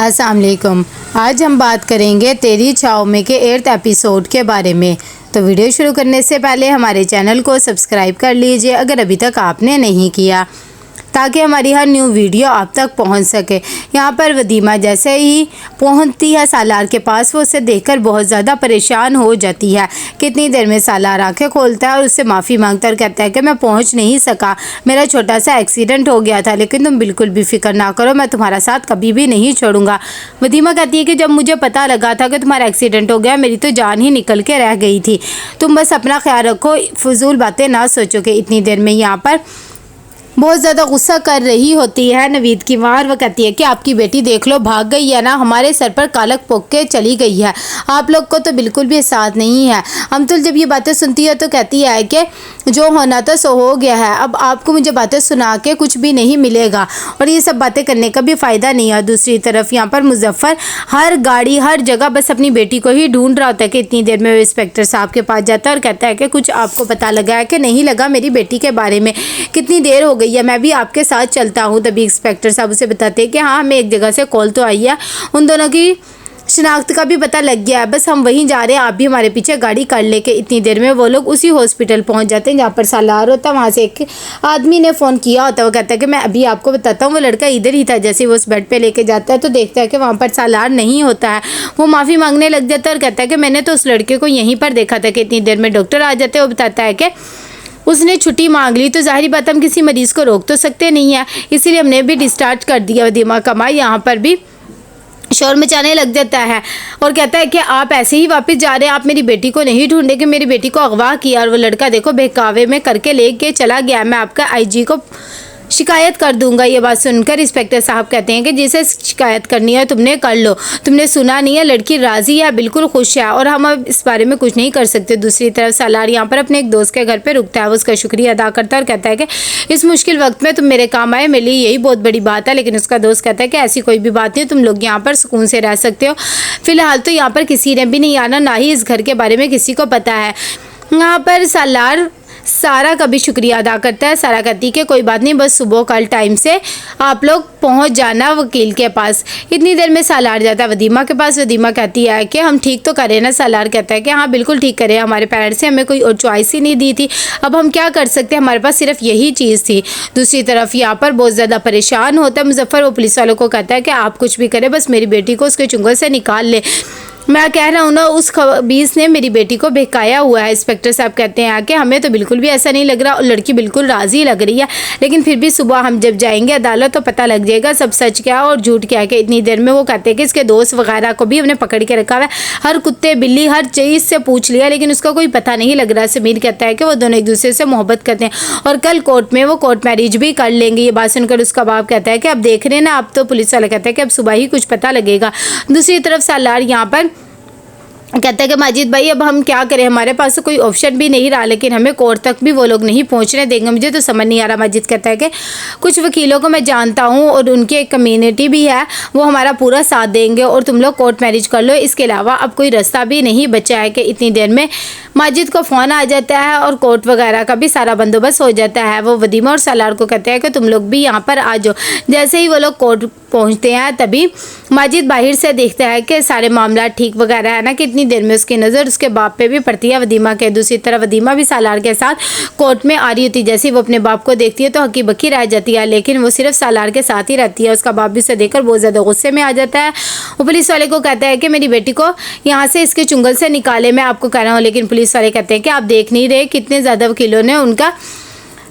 अस्सलाम वालेकुम। आज हम बात करेंगे तेरी छाँव में के 8th एपिसोड के बारे में। तो वीडियो शुरू करने से पहले हमारे चैनल को सब्सक्राइब कर लीजिए अगर अभी तक आपने नहीं किया, ताकि हमारी हर न्यू वीडियो आप तक पहुंच सके। यहाँ पर वदीमा जैसे ही पहुंचती है सालार के पास, वो उसे देखकर बहुत ज़्यादा परेशान हो जाती है। कितनी देर में सालार आंखें खोलता है और उससे माफ़ी मांगता और कहता है कि मैं पहुंच नहीं सका, मेरा छोटा सा एक्सीडेंट हो गया था, लेकिन तुम बिल्कुल भी फिक्र ना करो, मैं तुम्हारा साथ कभी भी नहीं छोड़ूंगा। वदीमा कहती है कि जब मुझे पता लगा था कि तुम्हारा एक्सीडेंट हो गया, मेरी तो जान ही निकल के रह गई थी। तुम बस अपना ख्याल रखो, फजूल बातें ना सोचो। कि इतनी देर में यहाँ पर बहुत ज़्यादा गुस्सा कर रही होती है नवीद की माँ। वो कहती है कि आपकी बेटी देख लो, भाग गई है ना, हमारे सर पर कालक पोक के चली गई है, आप लोग को तो बिल्कुल भी एहसास नहीं है। अमतुल जब ये बातें सुनती है तो कहती है कि जो होना था सो हो गया है, अब आपको मुझे बातें सुना के कुछ भी नहीं मिलेगा और ये सब बातें करने का भी फ़ायदा नहीं है। दूसरी तरफ यहाँ पर मुजफ्फर हर गाड़ी हर जगह बस अपनी बेटी को ही ढूंढ रहा होता है। कि इतनी देर में वो इंस्पेक्टर साहब के पास जाता है और कहता है कि कुछ आपको पता लगा है कि नहीं लगा मेरी बेटी के बारे में, कितनी देर हो गई है, मैं भी आपके साथ चलता हूँ। तभी इंस्पेक्टर साहब उसे बताते हैं कि हाँ, हमें एक जगह से कॉल तो आई है, उन दोनों की शिनाख्त का भी पता लग गया है, बस हम वहीं जा रहे हैं, आप भी हमारे पीछे गाड़ी कर लेके। इतनी देर में वो लोग उसी हॉस्पिटल पहुंच जाते हैं जहाँ पर सालार होता है। वहाँ से एक आदमी ने फ़ोन किया होता है, वो कहता है कि मैं अभी आपको बताता हूँ, वो लड़का इधर ही था। जैसे वो उस बेड पे लेके जाता है तो देखता है कि वहाँ पर सालार नहीं होता है। वो माफ़ी मांगने लग जाता है और कहता है कि मैंने तो उस लड़के को यहीं पर देखा था। कि इतनी देर में डॉक्टर आ जाते हैं, वो बताता है कि उसने छुट्टी मांग ली, तो जाहिर बात हम किसी मरीज़ को रोक तो सकते नहीं है, इसीलिए हमने भी डिस्चार्ज कर दिया। वदीमा का माँ यहाँ पर भी शोर मचाने लग जाता है और कहता है कि आप ऐसे ही वापस जा रहे हैं, आप मेरी बेटी को नहीं ढूंढे कि मेरी बेटी को अगवा किया और वो लड़का देखो बहकावे में करके लेके चला गया, मैं आपका आईजी को शिकायत कर दूंगा। ये बात सुनकर इंस्पेक्टर साहब कहते हैं कि जिसे शिकायत करनी है तुमने कर लो, तुमने सुना नहीं है, लड़की राजी है, बिल्कुल खुश है और हम अब इस बारे में कुछ नहीं कर सकते। दूसरी तरफ सालार यहाँ पर अपने एक दोस्त के घर पे रुकता है, वो उसका शुक्रिया अदा करता है और कहता है कि इस मुश्किल वक्त में तुम मेरे काम आए, मेरे लिए यही बहुत बड़ी बात है। लेकिन उसका दोस्त कहता है कि ऐसी कोई भी बात नहीं, तुम लोग यहाँ पर सुकून से रह सकते हो, फिलहाल तो यहाँ पर किसी ने भी नहीं आना, ना ही इस घर के बारे में किसी को पता है। यहाँ पर सालार सारा का भी शुक्रिया अदा करता है। सारा कहती है कि कोई बात नहीं, बस सुबह कल टाइम से आप लोग पहुंच जाना वकील के पास। इतनी देर में सालार जाता है वदीमा के पास। वदीमा कहती है कि हम ठीक तो करें ना। सालार कहता है कि हाँ बिल्कुल ठीक करें, हमारे पेरेंट्स से हमें कोई और चॉइस ही नहीं दी थी, अब हम क्या कर सकते हैं, हमारे पास सिर्फ यही चीज़ थी। दूसरी तरफ यहाँ पर बहुत ज़्यादा परेशान होता है मुजफ्फर। वो पुलिस वालों को कहता है कि आप कुछ भी करें, बस मेरी बेटी को उसके चुंगल से निकाल ले, मैं कह रहा हूँ ना उस खबीस ने मेरी बेटी को बहकाया हुआ है। इंस्पेक्टर साहब कहते हैं कि हमें तो बिल्कुल भी ऐसा नहीं लग रहा और लड़की बिल्कुल राज़ी लग रही है, लेकिन फिर भी सुबह हम जब जाएंगे अदालत तो पता लग जाएगा सब सच क्या और झूठ क्या है। कि इतनी देर में वो कहते हैं कि इसके दोस्त वगैरह को भी हमने पकड़ के रखा हुआ है, हर कुत्ते बिल्ली हर चीज़ से पूछ लिया, लेकिन उसका कोई पता नहीं लग रहा। समीर कहता है कि वो दोनों एक दूसरे से मोहब्बत करते हैं और कल कोर्ट में वो कोर्ट मैरिज भी कर लेंगे। ये बात सुनकर उसका बाप कहता है कि अब देख रहे हैं ना, अब तो पुलिस वाला कहता है कि अब सुबह ही कुछ पता लगेगा। दूसरी तरफ सालार यहाँ पर कहता है कि माजिद भाई अब हम क्या करें, हमारे पास तो कोई ऑप्शन भी नहीं रहा, लेकिन हमें कोर्ट तक भी वो लोग नहीं पहुंचने देंगे, मुझे तो समझ नहीं आ रहा। माजिद कहता है कि कुछ वकीलों को मैं जानता हूं और उनकी एक कम्युनिटी भी है, वो हमारा पूरा साथ देंगे और तुम लोग कोर्ट मैरिज कर लो, इसके अलावा अब कोई रास्ता भी नहीं बचा है। कि इतनी देर में माजिद को फ़ोन आ जाता है और कोर्ट वगैरह का भी सारा बंदोबस्त हो जाता है। वो वदीमा और सालार को कहते हैं कि तुम लोग भी यहाँ पर आ जाओ। जैसे ही वो लोग कोर्ट पहुँचते हैं तभी माजिद बाहर से देखता है कि सारे मामला ठीक वगैरह है ना। कि इतनी देर में उसकी नज़र उसके बाप पे भी पड़ती है वदीमा के। दूसरी तरफ वदीमा भी सालार के साथ कोर्ट में आ रही होती, जैसे वो अपने बाप को देखती है तो हकी बकी रह जाती है, लेकिन वो सिर्फ सालार के साथ ही रहती है। उसका बाप भी उसे देखकर बहुत ज़्यादा गुस्से में आ जाता है। वो पुलिस वाले को कहता है कि मेरी बेटी को यहाँ से इसके चुंगल से निकाले, मैं आपको कह रहा हूँ। लेकिन पुलिस वाले कहते हैं कि आप देख नहीं रहे कितने ज़्यादा वकीलों ने उनका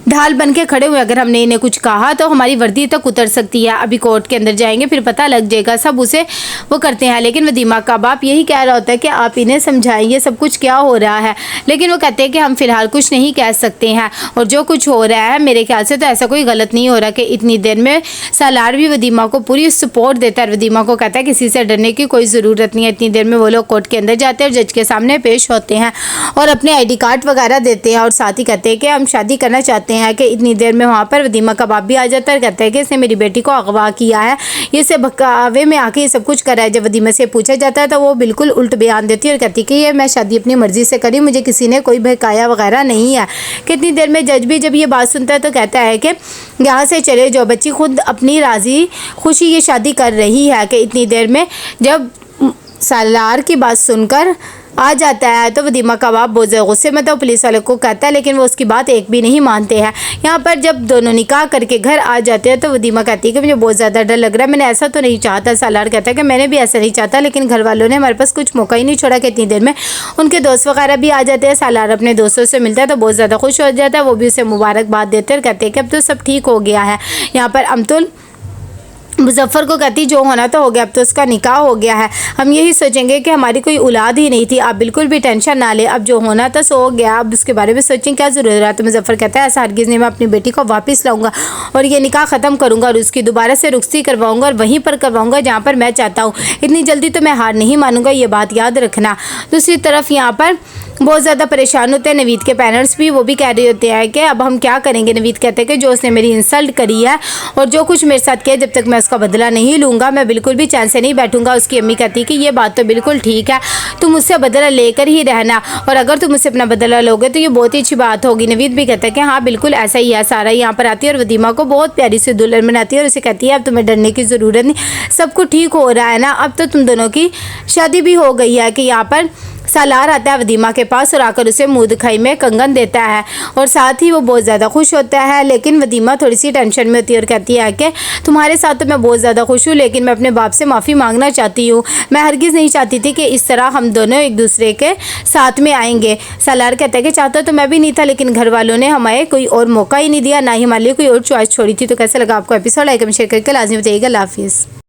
ढाल बन के खड़े हुए, अगर हमने इन्हें कुछ कहा तो हमारी वर्दी तक उतर सकती है, अभी कोर्ट के अंदर जाएंगे फिर पता लग जाएगा। सब उसे वो करते हैं, लेकिन वदीमा का बाप यही कह रहा होता है कि आप इन्हें समझाइए सब कुछ क्या हो रहा है, लेकिन वो कहते हैं कि हम फिलहाल कुछ नहीं कह सकते हैं और जो कुछ हो रहा है मेरे ख्याल से तो ऐसा कोई गलत नहीं हो रहा। कि इतनी देर में सालार भी वदीमा को पूरी सपोर्ट देता है। वदीमा को कहता है किसी से डरने की कोई ज़रूरत नहीं है। इतनी देर में वो लोग कोर्ट के अंदर जाते हैं और जज के सामने पेश होते हैं और अपने ID कार्ड वगैरह देते हैं और साथ ही कहते हैं कि हम शादी करना चाहते जाते हैं कि इतनी देर में वहाँ पर वदीमा का बाप भी आ जाता है और कहता है कि इसने मेरी बेटी को अगवा किया है, ये इसे बहकावे में आके ये सब कुछ करा है। जब वदीमा से पूछा जाता है तो वो बिल्कुल उल्ट बयान देती है और कहती है कि ये मैं शादी अपनी मर्जी से करी, मुझे किसी ने कोई बहकाया वगैरह नहीं है। कितनी देर में जज भी जब ये बात सुनता है तो कहता है कि यहाँ से चले जाओ, बच्ची खुद अपनी राजी खुशी ये शादी कर रही है। कि इतनी देर में जब सालार की बात सुनकर आ जाता है तो वदीमा का बाप बहुत ज़्यादा गुस्से में तो पुलिस वाले को कहता है, लेकिन वो उसकी बात एक भी नहीं मानते हैं। यहाँ पर जब दोनों निकाह करके घर आ जाते हैं तो वदीमा कहती है कि मुझे बहुत ज़्यादा डर लग रहा है, मैंने ऐसा तो नहीं चाहता। सालार कहता है कि मैंने भी ऐसा नहीं चाहता, लेकिन घर वालों ने हमारे पास कुछ मौका ही नहीं छोड़ा। कि इतनी देर में उनके दोस्त वगैरह भी आ जाते हैं। सालार अपने दोस्तों से मिलता है तो बहुत ज़्यादा खुश हो जाता है, वो भी उसे मुबारकबाद देते हैं और कहते हैं कि अब तो सब ठीक हो गया है। यहाँ पर अमतुल मुजफ्फर को कहती जो होना तो हो गया, अब तो उसका निकाह हो गया है, हम यही सोचेंगे कि हमारी कोई औलाद ही नहीं थी, आप बिल्कुल भी टेंशन ना ले, अब जो होना था सो हो गया, अब उसके बारे में सोचें क्या ज़रूरत है। तो मुजफ्फर कहता है ऐसा हरगिज़ नहीं, मैं अपनी बेटी को वापस लाऊंगा और ये निकाह ख़त्म करूँगा और उसकी दोबारा से रुखसती करवाऊँगा और वहीं पर करवाऊँगा जहाँ पर मैं चाहता हूँ। इतनी जल्दी तो मैं हार नहीं मानूंगा, ये बात याद रखना। दूसरी तरफ यहाँ पर बहुत ज़्यादा परेशान होते हैं नवीद के पेरेंट्स भी, वो भी कह रहे होते हैं कि अब हम क्या करेंगे। नवीद कहते हैं कि जो उसने मेरी इंसल्ट करी है और जो कुछ मेरे साथ किया, जब तक मैं उसका बदला नहीं लूँगा मैं बिल्कुल भी चैन से नहीं बैठूंगा। उसकी अम्मी कहती है कि ये बात तो बिल्कुल ठीक है, तुम उससे बदला लेकर ही रहना और अगर तुम उससे अपना बदला लोगे तो ये बहुत ही अच्छी बात होगी। नवीद भी कहता है कि हाँ बिल्कुल ऐसा ही है। सारा यहाँ पर आती है और वदीमा को बहुत प्यारी सी दुल्हन बनाती है और उसे कहती है अब तुम्हें डरने की ज़रूरत नहीं, सब कुछ ठीक हो रहा है ना, अब तो तुम दोनों की शादी भी हो गई है। कि यहाँ पर सालार आता है वदीमा के पास और आकर उसे मुँह दिखाई में कंगन देता है और साथ ही वो बहुत ज़्यादा खुश होता है। लेकिन वदीमा थोड़ी सी टेंशन में होती है और कहती है कि तुम्हारे साथ तो मैं बहुत ज़्यादा खुश हूँ, लेकिन मैं अपने बाप से माफ़ी मांगना चाहती हूँ, मैं हरगिज़ नहीं चाहती थी कि इस तरह हम दोनों एक दूसरे के साथ में आएंगे। सालार कहता है कि चाहता तो मैं भी नहीं था, लेकिन घर वालों ने हमें कोई और मौका ही नहीं दिया, ना ही हमारे लिए कोई और चॉइस छोड़ी थी। तो कैसा लगा आपको एपिसोड, लाइक शेयर करके लाजमी बताइएगा। अल्लाह हाफिज़।